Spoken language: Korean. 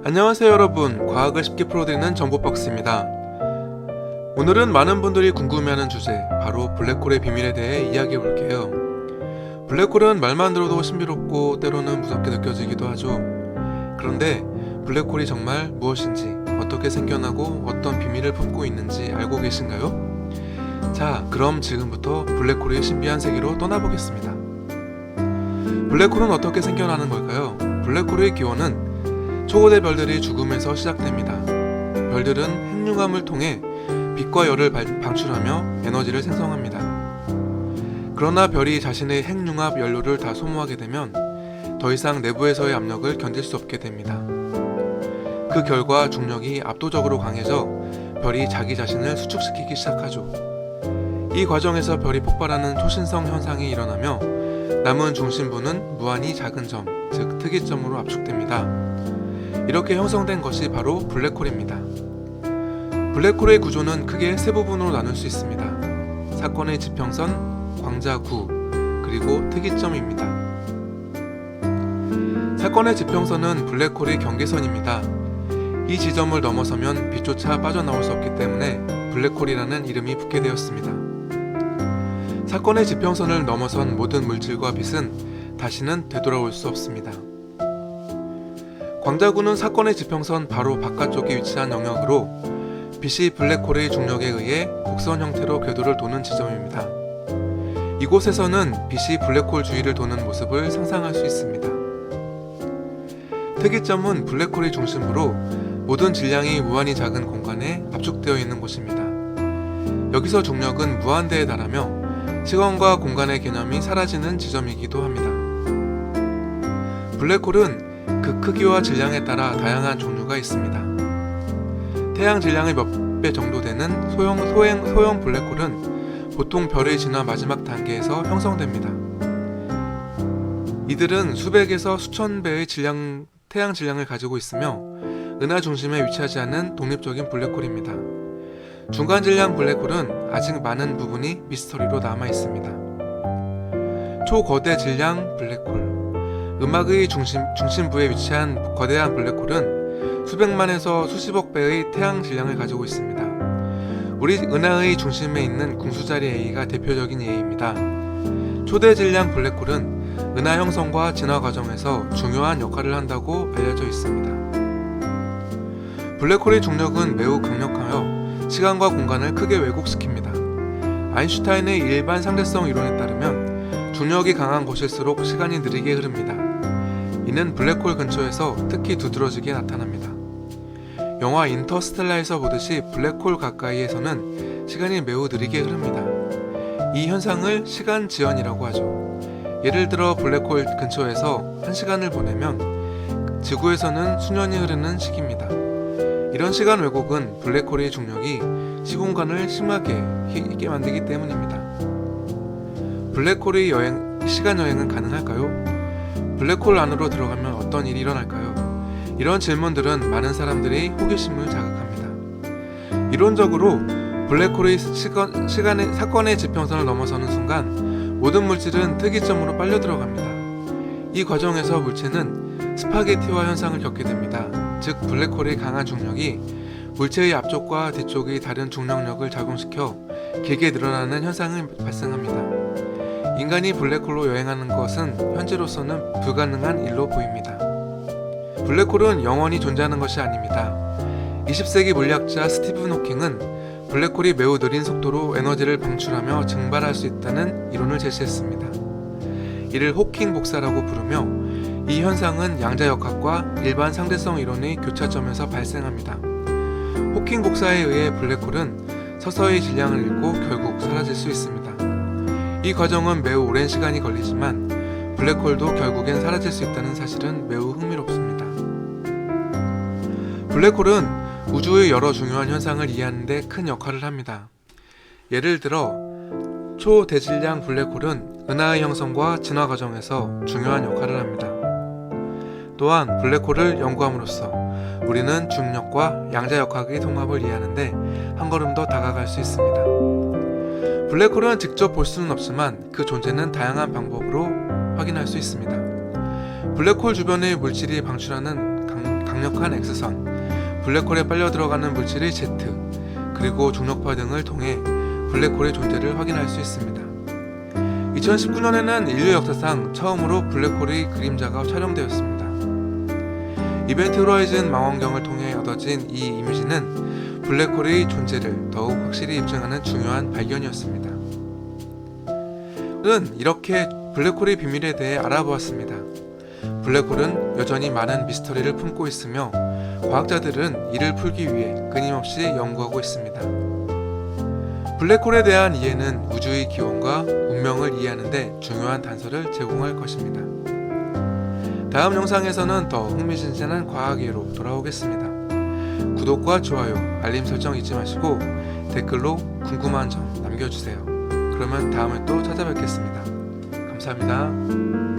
안녕하세요 여러분, 과학을 쉽게 풀어드리는 정보박스입니다. 오늘은 많은 분들이 궁금해하는 주제, 바로 블랙홀의 비밀에 대해 이야기해볼게요. 블랙홀은 말만 들어도 신비롭고 때로는 무섭게 느껴지기도 하죠. 그런데 블랙홀이 정말 무엇인지, 어떻게 생겨나고 어떤 비밀을 품고 있는지 알고 계신가요? 자, 그럼 지금부터 블랙홀의 신비한 세계로 떠나보겠습니다. 블랙홀은 어떻게 생겨나는 걸까요? 블랙홀의 기원은 초고대 별들이 죽음에서 시작됩니다. 별들은 핵융합을 통해 빛과 열을 방출하며 에너지를 생성합니다. 그러나 별이 자신의 핵융합 연료를 다 소모하게 되면 더 이상 내부에서의 압력을 견딜 수 없게 됩니다. 그 결과 중력이 압도적으로 강해져 별이 자기 자신을 수축시키기 시작하죠. 이 과정에서 별이 폭발하는 초신성 현상이 일어나며 남은 중심부는 무한히 작은 점, 즉 특이점으로 압축됩니다. 이렇게 형성된 것이 바로 블랙홀입니다. 블랙홀의 구조는 크게 세 부분으로 나눌 수 있습니다. 사건의 지평선, 광자구, 그리고 특이점입니다. 사건의 지평선은 블랙홀의 경계선입니다. 이 지점을 넘어서면 빛조차 빠져나올 수 없기 때문에 블랙홀이라는 이름이 붙게 되었습니다. 사건의 지평선을 넘어선 모든 물질과 빛은 다시는 되돌아올 수 없습니다. 광자구는 사건의 지평선 바로 바깥쪽에 위치한 영역으로 빛이 블랙홀의 중력에 의해 곡선 형태로 궤도를 도는 지점입니다. 이곳에서는 빛이 블랙홀 주위를 도는 모습을 상상할 수 있습니다. 특이점은 블랙홀의 중심부로 모든 질량이 무한히 작은 공간에 압축되어 있는 곳입니다. 여기서 중력은 무한대에 달하며 시간과 공간의 개념이 사라지는 지점이기도 합니다. 블랙홀은 그 크기와 질량에 따라 다양한 종류가 있습니다. 태양 질량의 몇 배 정도 되는 소형 블랙홀은 보통 별의 진화 마지막 단계에서 형성됩니다. 이들은 수백에서 수천 배의 태양 질량을 가지고 있으며 은하 중심에 위치하지 않는 독립적인 블랙홀입니다. 중간 질량 블랙홀은 아직 많은 부분이 미스터리로 남아 있습니다. 초거대 질량 블랙홀, 음악의 중심부에 위치한 거대한 블랙홀은 수백만에서 수십억 배의 태양 질량을 가지고 있습니다. 우리 은하의 중심에 있는 궁수자리 A가 대표적인 예입니다. 초대 질량 블랙홀은 은하 형성과 진화 과정에서 중요한 역할을 한다고 알려져 있습니다. 블랙홀의 중력은 매우 강력하여 시간과 공간을 크게 왜곡시킵니다. 아인슈타인의 일반 상대성 이론에 따르면 중력이 강한 곳일수록 시간이 느리게 흐릅니다. 이는 블랙홀 근처에서 특히 두드러지게 나타납니다. 영화 인터스텔라에서 보듯이 블랙홀 가까이에서는 시간이 매우 느리게 흐릅니다. 이 현상을 시간 지연이라고 하죠. 예를 들어 블랙홀 근처에서 1시간을 보내면 지구에서는 수년이 흐르는 시기입니다. 이런 시간 왜곡은 블랙홀의 중력이 시공간을 심하게 있게 만들기 때문입니다. 블랙홀의 시간 여행은 가능할까요? 블랙홀 안으로 들어가면 어떤 일이 일어날까요? 이런 질문들은 많은 사람들의 호기심을 자극합니다. 이론적으로 블랙홀의 사건의 지평선을 넘어서는 순간 모든 물질은 특이점으로 빨려 들어갑니다. 이 과정에서 물체는 스파게티화 현상을 겪게 됩니다. 즉 블랙홀의 강한 중력이 물체의 앞쪽과 뒤쪽의 다른 중력력을 작용시켜 길게 늘어나는 현상을 발생합니다. 인간이 블랙홀로 여행하는 것은 현재로서는 불가능한 일로 보입니다. 블랙홀은 영원히 존재하는 것이 아닙니다. 20세기 물리학자 스티븐 호킹은 블랙홀이 매우 느린 속도로 에너지를 방출하며 증발할 수 있다는 이론을 제시했습니다. 이를 호킹 복사라고 부르며 이 현상은 양자역학과 일반 상대성 이론의 교차점에서 발생합니다. 호킹 복사에 의해 블랙홀은 서서히 질량을 잃고 결국 사라질 수 있습니다. 이 과정은 매우 오랜 시간이 걸리지만 블랙홀도 결국엔 사라질 수 있다는 사실은 매우 흥미롭습니다. 블랙홀은 우주의 여러 중요한 현상을 이해하는 데 큰 역할을 합니다. 예를 들어 초대질량 블랙홀은 은하의 형성과 진화 과정에서 중요한 역할을 합니다. 또한 블랙홀을 연구함으로써 우리는 중력과 양자역학의 통합을 이해하는 데 한 걸음 더 다가갈 수 있습니다. 블랙홀은 직접 볼 수는 없지만 그 존재는 다양한 방법으로 확인할 수 있습니다. 블랙홀 주변의 물질이 방출하는 강력한 X선, 블랙홀에 빨려 들어가는 물질의 Z, 그리고 중력파 등을 통해 블랙홀의 존재를 확인할 수 있습니다. 2019년에는 인류 역사상 처음으로 블랙홀의 그림자가 촬영되었습니다. 이벤트 호라이즌 망원경을 통해 얻어진 이 이미지는 블랙홀의 존재를 더욱 확실히 입증하는 중요한 발견이었습니다. 오늘은 이렇게 블랙홀의 비밀에 대해 알아보았습니다. 블랙홀은 여전히 많은 미스터리를 품고 있으며 과학자들은 이를 풀기 위해 끊임없이 연구하고 있습니다. 블랙홀에 대한 이해는 우주의 기원과 운명을 이해하는 데 중요한 단서를 제공할 것입니다. 다음 영상에서는 더 흥미진진한 과학 이해로 돌아오겠습니다. 구독과 좋아요, 알림 설정 잊지 마시고 댓글로 궁금한 점 남겨주세요. 그러면 다음에 또 찾아뵙겠습니다. 감사합니다.